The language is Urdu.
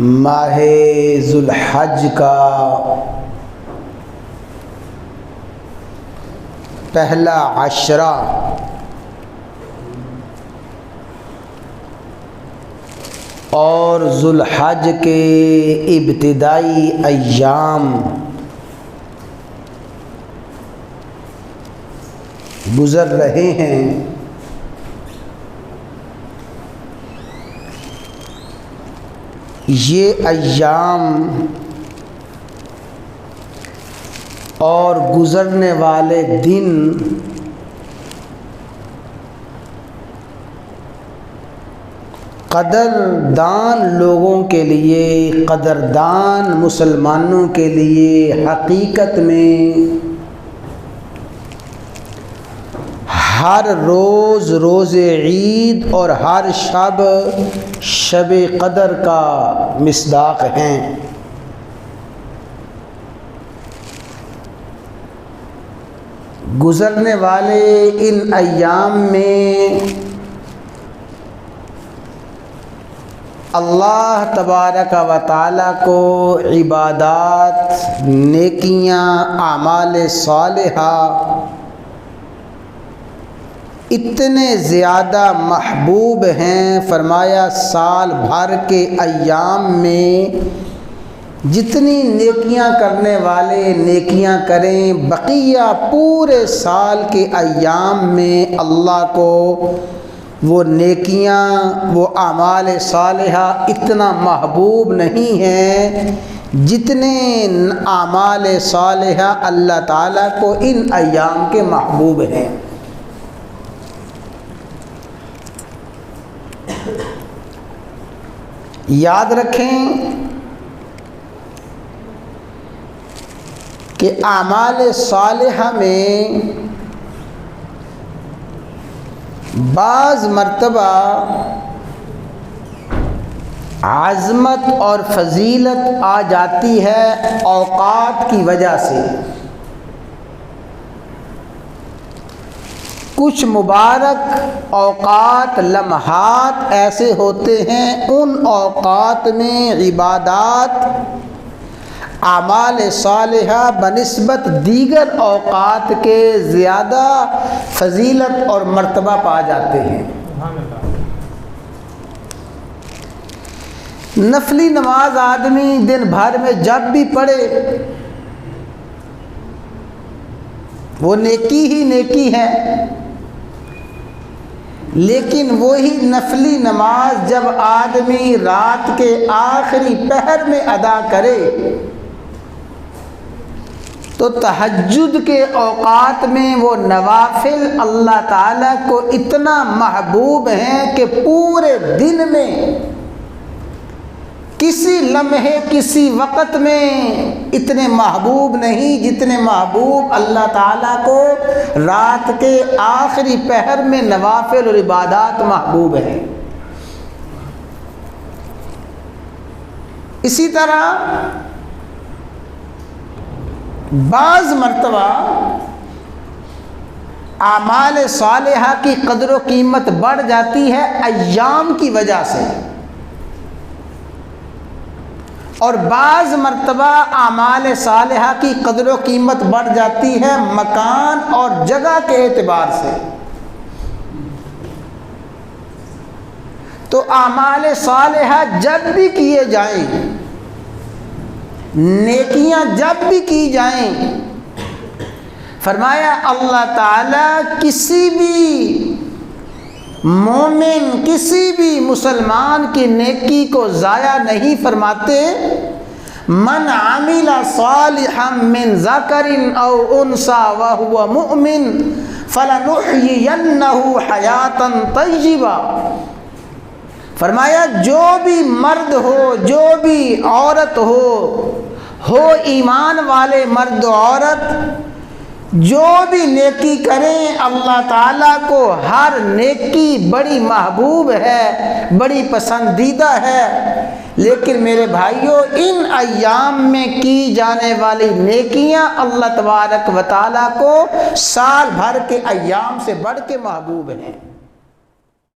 ماہ ذوالحج کا پہلا عشرہ اور ذوالحج کے ابتدائی ایام گزر رہے ہیں۔ یہ ایام اور گزرنے والے دن قدردان لوگوں کے لیے، قدردان مسلمانوں کے لیے حقیقت میں ہر روز روز عید اور ہر شب شب قدر کا مصداق ہیں۔ گزرنے والے ان ایام میں اللہ تبارک و تعالی کو عبادات، نیکیاں، اعمال صالحہ اتنے زیادہ محبوب ہیں، فرمایا سال بھر کے ایام میں جتنی نیکیاں کرنے والے نیکیاں کریں، بقیہ پورے سال کے ایام میں اللہ کو وہ نیکیاں، وہ اعمال صالحہ اتنا محبوب نہیں ہیں جتنے اعمال صالحہ اللہ تعالیٰ کو ان ایام کے محبوب ہیں۔ یاد رکھیں کہ اعمال صالحہ میں بعض مرتبہ عظمت اور فضیلت آ جاتی ہے اوقات کی وجہ سے۔ کچھ مبارک اوقات، لمحات ایسے ہوتے ہیں، ان اوقات میں عبادات، اعمال صالحہ بنسبت دیگر اوقات کے زیادہ فضیلت اور مرتبہ پا جاتے ہیں۔ نفلی نماز آدمی دن بھر میں جب بھی پڑھے وہ نیکی ہی نیکی ہے، لیکن وہی نفلی نماز جب آدمی رات کے آخری پہر میں ادا کرے تو تہجد کے اوقات میں وہ نوافل اللہ تعالیٰ کو اتنا محبوب ہیں کہ پورے دن میں کسی لمحے، کسی وقت میں اتنے محبوب نہیں جتنے محبوب اللہ تعالیٰ کو رات کے آخری پہر میں نوافل اور عبادات محبوب ہیں۔ اسی طرح بعض مرتبہ اعمال صالحہ کی قدر و قیمت بڑھ جاتی ہے ایام کی وجہ سے، اور بعض مرتبہ اعمال صالحہ کی قدر و قیمت بڑھ جاتی ہے مکان اور جگہ کے اعتبار سے۔ تو اعمال صالحہ جب بھی کیے جائیں، نیکیاں جب بھی کی جائیں، فرمایا اللہ تعالیٰ کسی بھی مومن، کسی بھی مسلمان کی نیکی کو ضائع نہیں فرماتے۔ من عمل صالحا من ذکر او انثی وهو مؤمن فلنحیینہ حیاتا طیبہ، فرمایا جو بھی مرد ہو، جو بھی عورت ہو ایمان والے مرد و عورت، جو بھی نیکی کریں اللہ تعالیٰ کو ہر نیکی بڑی محبوب ہے، بڑی پسندیدہ ہے، لیکن میرے بھائیوں ان ایام میں کی جانے والی نیکیاں اللہ تبارک و تعالیٰ کو سال بھر کے ایام سے بڑھ کے محبوب ہیں۔